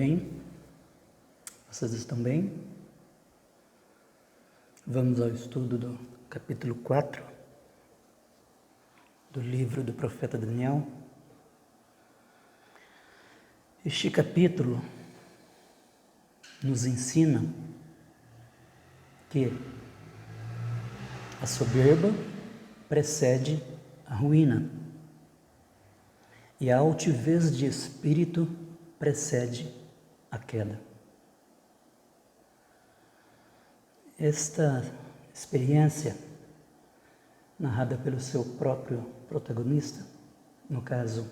bem? Vocês estão bem? Vamos ao estudo do capítulo 4 do livro do profeta Daniel. Este capítulo nos ensina que a soberba precede a ruína e a altivez de espírito precede a queda. Esta experiência, narrada pelo seu próprio protagonista, no caso,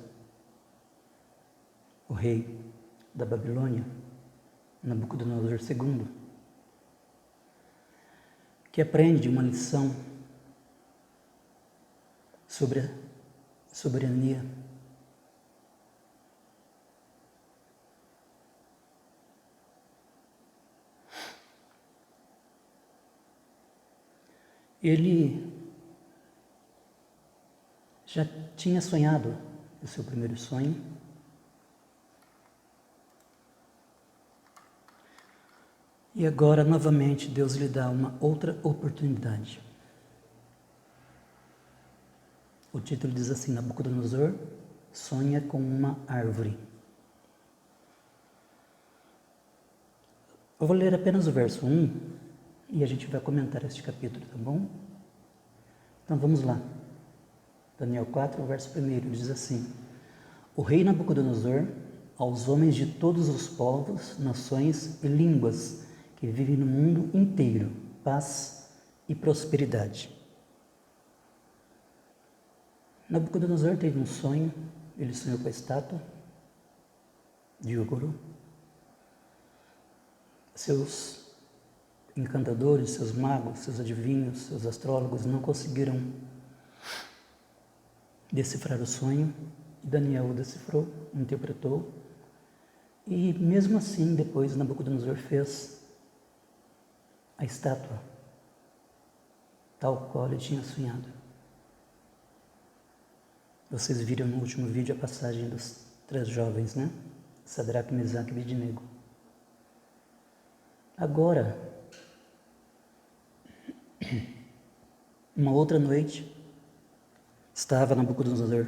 o rei da Babilônia, Nabucodonosor II, que aprende uma lição sobre a soberania. Ele já tinha sonhado o seu primeiro sonho, e agora novamente Deus lhe dá uma outra oportunidade. O título diz assim: Nabucodonosor sonha com uma árvore. Eu vou ler apenas o verso 1 e a gente vai comentar este capítulo, tá bom? Então vamos lá. Daniel 4, verso 1, diz assim: O rei Nabucodonosor, aos homens de todos os povos, nações e línguas que vivem no mundo inteiro, paz e prosperidade. Nabucodonosor teve um sonho. Ele sonhou com a estátua de ouro. Seus encantadores, seus magos, seus adivinhos, seus astrólogos não conseguiram decifrar o sonho. Daniel o decifrou, interpretou, e mesmo assim depois Nabucodonosor fez a estátua tal qual ele tinha sonhado. Vocês viram no último vídeo a passagem dos 3 jovens, né? Sadraque, Mesaque e Abednego. Agora, uma outra noite, estava Nabucodonosor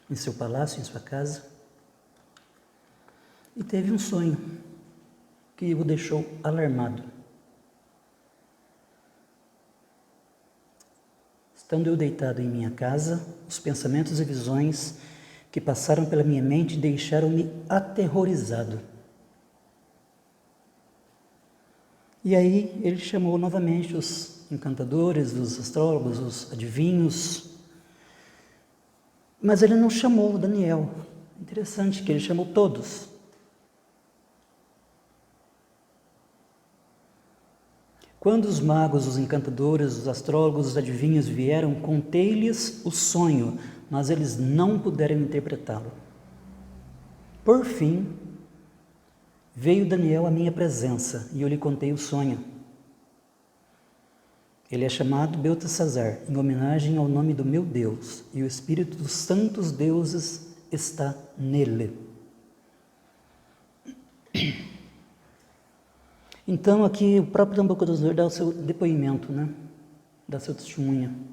em seu palácio, em sua casa, e teve um sonho que o deixou alarmado. Estando eu deitado em minha casa, os pensamentos e visões que passaram pela minha mente deixaram-me aterrorizado. E aí ele chamou novamente os encantadores, os astrólogos, os adivinhos, mas ele não chamou Daniel. Interessante que ele chamou todos. Quando os magos, os encantadores, os astrólogos, os adivinhos vieram, contei-lhes o sonho, mas eles não puderam interpretá-lo. Por fim, veio Daniel à minha presença e eu lhe contei o sonho. Ele é chamado Beltesazar, em homenagem ao nome do meu Deus, e o espírito dos santos deuses está nele. Então aqui o próprio Nabucodonosor dá o seu depoimento, né? Dá seu testemunho.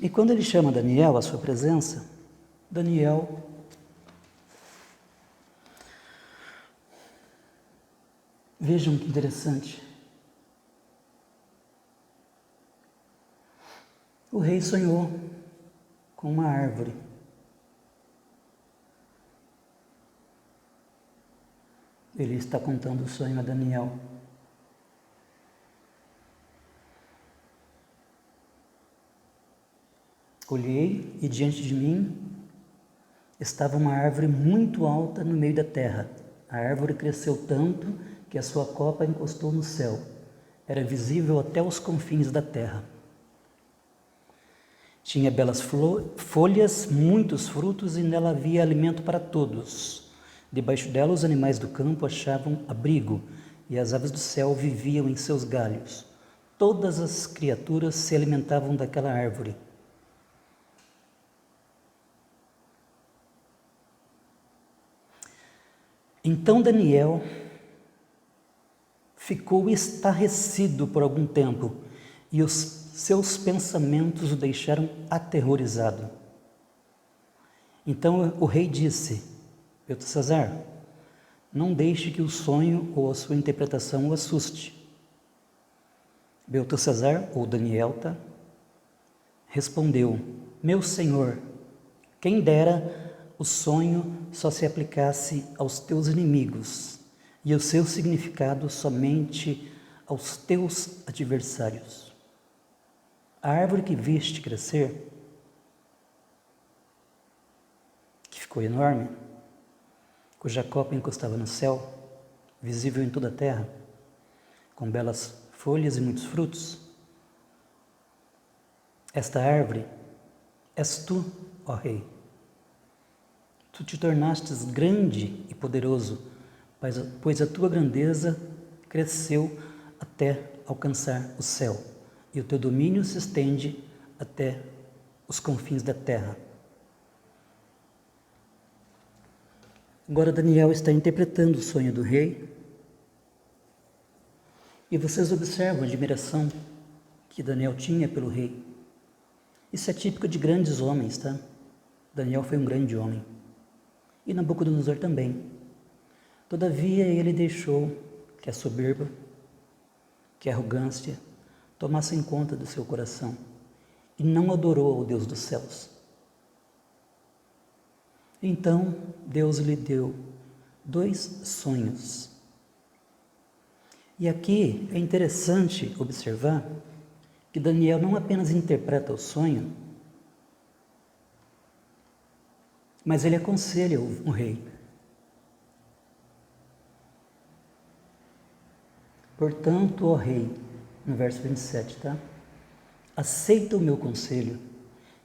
E quando ele chama Daniel à sua presença, Daniel vejam que interessante. O rei sonhou com uma árvore. Ele está contando o sonho a Daniel. Olhei e diante de mim estava uma árvore muito alta no meio da terra. A árvore cresceu tanto que a sua copa encostou no céu. Era visível até os confins da terra. Tinha belas folhas, muitos frutos e nela havia alimento para todos. Debaixo dela os animais do campo achavam abrigo e as aves do céu viviam em seus galhos. Todas as criaturas se alimentavam daquela árvore. Então Daniel ficou estarrecido por algum tempo e os seus pensamentos o deixaram aterrorizado. Então o rei disse: Beltesazar, não deixe que o sonho ou a sua interpretação o assuste. Beltesazar, ou Daniel, respondeu: Meu senhor, quem dera o sonho só se aplicasse aos teus inimigos e o seu significado somente aos teus adversários. A árvore que viste crescer, que ficou enorme, cuja copa encostava no céu, visível em toda a terra, com belas folhas e muitos frutos, esta árvore és tu, ó rei. Tu te tornastes grande e poderoso, pois a tua grandeza cresceu até alcançar o céu, e o teu domínio se estende até os confins da terra. Agora Daniel está interpretando o sonho do rei, e vocês observam a admiração que Daniel tinha pelo rei. Isso é típico de grandes homens, tá? Daniel foi um grande homem. E Nabucodonosor também. Todavia ele deixou que a soberba, que a arrogância tomassem conta do seu coração e não adorou ao Deus dos céus. Então Deus lhe deu 2 sonhos. E aqui é interessante observar que Daniel não apenas interpreta o sonho, mas ele aconselha o rei. Portanto, ó rei, no verso 27, aceita o meu conselho,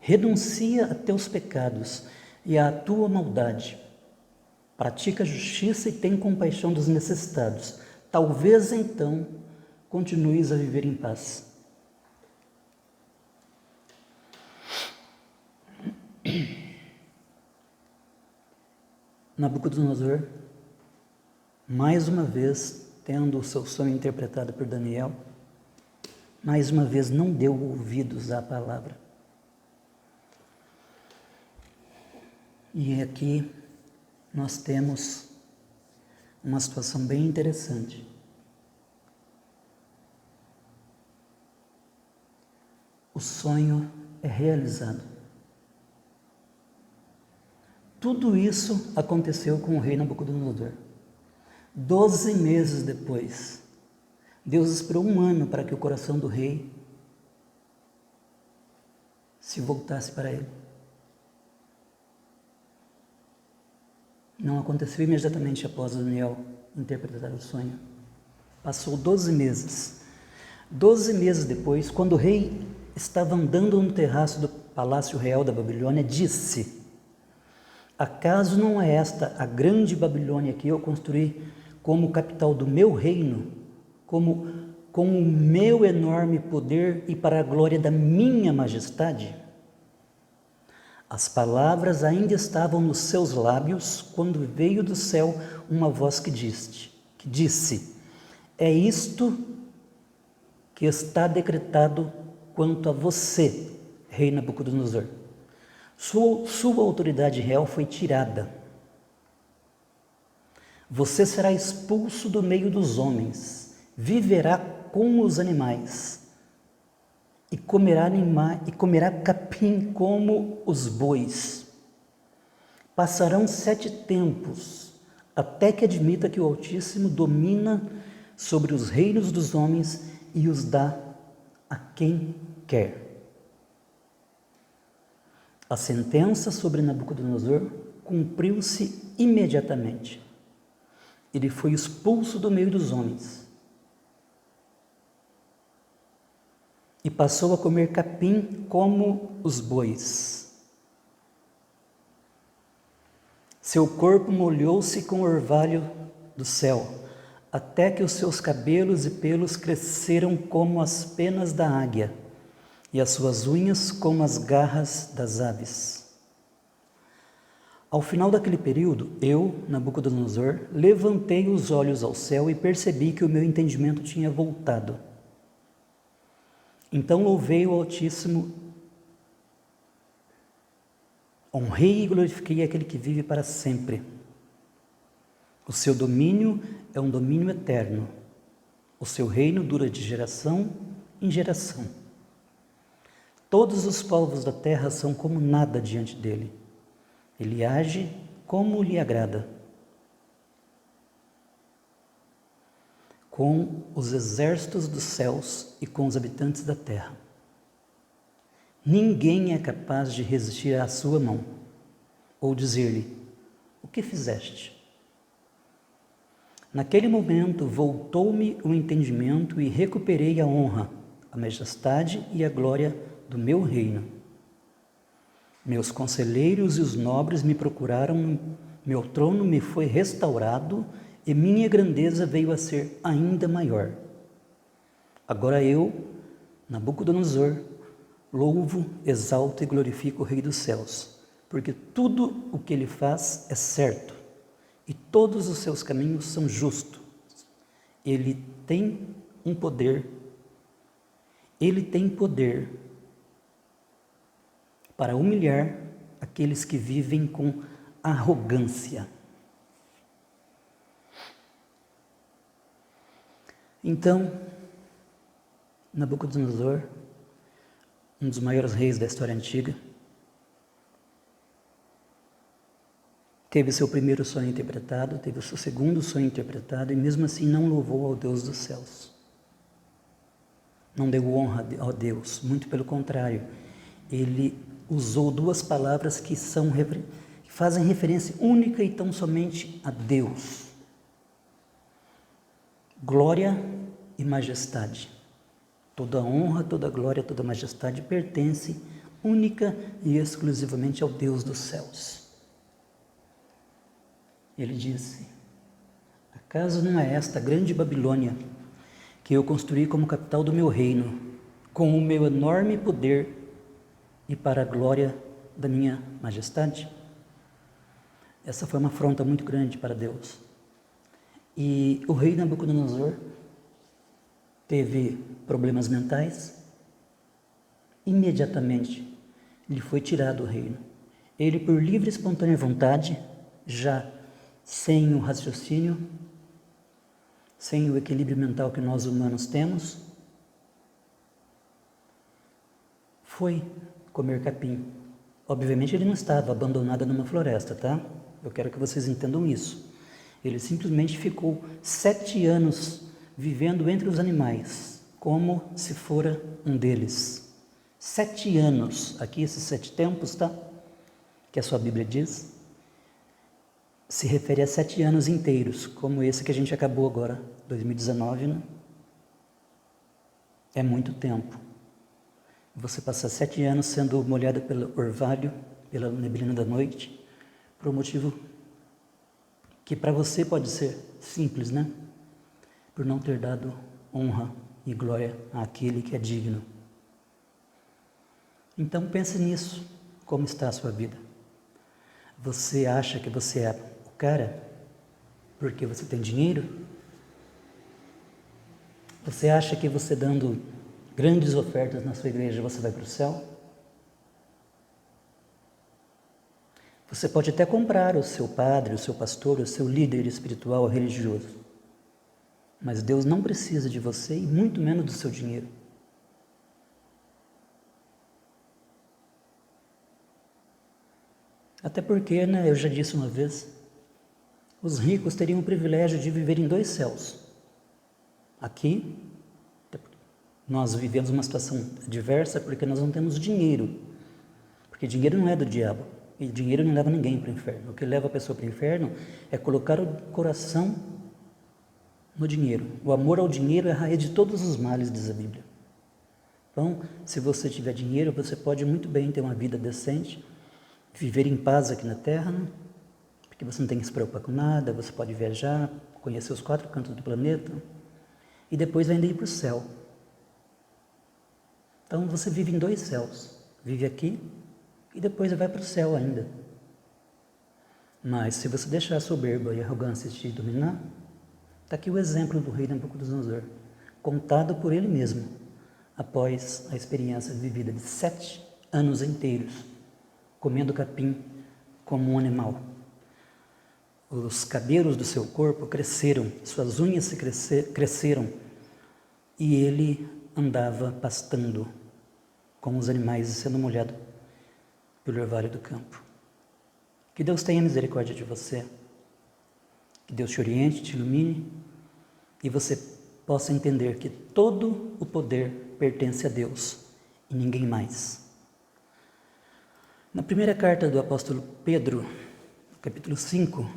renuncia a teus pecados e à tua maldade, pratica a justiça e tem compaixão dos necessitados, talvez então continues a viver em paz. Nabucodonosor, mais uma vez, tendo o seu sonho interpretado por Daniel, mais uma vez não deu ouvidos à palavra. E aqui nós temos uma situação bem interessante. O sonho é realizado. Tudo isso aconteceu com o rei Nabucodonosor. 12 meses depois, Deus esperou 1 ano para que o coração do rei se voltasse para ele. Não aconteceu imediatamente após Daniel interpretar o sonho. Passou 12 meses. 12 meses depois, quando o rei estava andando no terraço do palácio real da Babilônia, disse: acaso não é esta a grande Babilônia que eu construí como capital do meu reino, com o meu enorme poder e para a glória da minha majestade? As palavras ainda estavam nos seus lábios quando veio do céu uma voz que disse: é isto que está decretado quanto a você, rei Nabucodonosor. Sua autoridade real foi tirada. Você será expulso do meio dos homens, viverá com os animais e comerá capim como os bois. Passarão 7 tempos, até que admita que o Altíssimo domina sobre os reinos dos homens e os dá a quem quer. A sentença sobre Nabucodonosor cumpriu-se imediatamente. Ele foi expulso do meio dos homens e passou a comer capim como os bois. Seu corpo molhou-se com o orvalho do céu, até que os seus cabelos e pelos cresceram como as penas da águia, e as suas unhas como as garras das aves. Ao final daquele período, eu, Nabucodonosor, levantei os olhos ao céu e percebi que o meu entendimento tinha voltado. Então louvei o Altíssimo, honrei e glorifiquei aquele que vive para sempre. O seu domínio é um domínio eterno. O seu reino dura de geração em geração. Todos os povos da terra são como nada diante dele. Ele age como lhe agrada. Com os exércitos dos céus e com os habitantes da terra. Ninguém é capaz de resistir à sua mão, ou dizer-lhe: o que fizeste? Naquele momento voltou-me o entendimento e recuperei a honra, a majestade e a glória do meu reino. Meus conselheiros e os nobres me procuraram, meu trono me foi restaurado e minha grandeza veio a ser ainda maior. Agora eu, Nabucodonosor, louvo, exalto e glorifico o Rei dos céus, porque tudo o que ele faz é certo e todos os seus caminhos são justos. Ele tem poder para humilhar aqueles que vivem com arrogância. Então, Nabucodonosor, um dos maiores reis da história antiga, teve seu primeiro sonho interpretado, teve o seu segundo sonho interpretado e mesmo assim não louvou ao Deus dos céus. Não deu honra a Deus, muito pelo contrário. Ele usou duas palavras que fazem referência única e tão somente a Deus. Glória e majestade. Toda honra, toda glória, toda majestade pertence única e exclusivamente ao Deus dos céus. Ele disse: acaso não é esta grande Babilônia que eu construí como capital do meu reino, com o meu enorme poder e para a glória da minha majestade? Essa foi uma afronta muito grande para Deus. E o rei Nabucodonosor teve problemas mentais. Imediatamente lhe foi tirado o reino. Ele, por livre e espontânea vontade, já sem o raciocínio, sem o equilíbrio mental que nós humanos temos, foi comer capim. Obviamente ele não estava abandonado numa floresta, tá? Eu quero que vocês entendam isso. Ele simplesmente ficou 7 anos vivendo entre os animais, como se fora um deles. 7 anos, aqui esses 7 tempos, tá? Que a sua Bíblia diz, se refere a 7 anos inteiros, como esse que a gente acabou agora, 2019, né? É muito tempo. Você passar 7 anos sendo molhado pelo orvalho, pela neblina da noite, por um motivo que para você pode ser simples, né? Por não ter dado honra e glória àquele que é digno. Então pense nisso, como está a sua vida. Você acha que você é o cara porque você tem dinheiro? Você acha que você dando grandes ofertas na sua igreja você vai para o céu? Você pode até comprar o seu padre, o seu pastor, o seu líder espiritual ou religioso. Mas Deus não precisa de você e muito menos do seu dinheiro. Até porque, né, eu já disse uma vez, os ricos teriam o privilégio de viver em 2 céus. Aqui, nós vivemos uma situação adversa porque nós não temos dinheiro. Porque dinheiro não é do diabo. E dinheiro não leva ninguém para o inferno. O que leva a pessoa para o inferno é colocar o coração no dinheiro. O amor ao dinheiro é a raiz de todos os males, diz a Bíblia. Então, se você tiver dinheiro, você pode muito bem ter uma vida decente, viver em paz aqui na terra, né? Porque você não tem que se preocupar com nada, você pode viajar, conhecer os 4 cantos do planeta e depois ainda ir para o céu. Então, você vive em 2 céus. Vive aqui e depois vai para o céu ainda. Mas se você deixar a soberba e a arrogância te dominar, está aqui o exemplo do rei Nabucodonosor, contado por ele mesmo, após a experiência vivida de 7 anos inteiros, comendo capim como um animal. Os cabelos do seu corpo cresceram, suas unhas se cresceram, e ele andava pastando como os animais e sendo molhado pelo orvalho do campo. Que Deus tenha misericórdia de você, que Deus te oriente, te ilumine, e você possa entender que todo o poder pertence a Deus e ninguém mais. Na primeira carta do apóstolo Pedro, capítulo 5,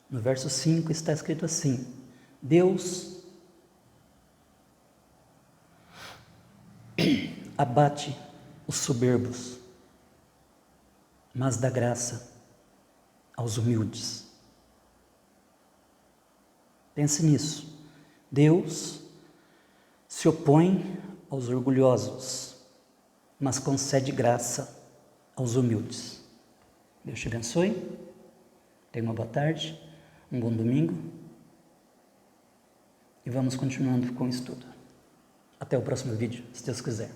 no verso 5 está escrito assim: Deus abate os soberbos, mas dá graça aos humildes. Pense nisso. Deus se opõe aos orgulhosos, mas concede graça aos humildes. Deus te abençoe. Tenha uma boa tarde, um bom domingo. E vamos continuando com o estudo. Até o próximo vídeo, se Deus quiser.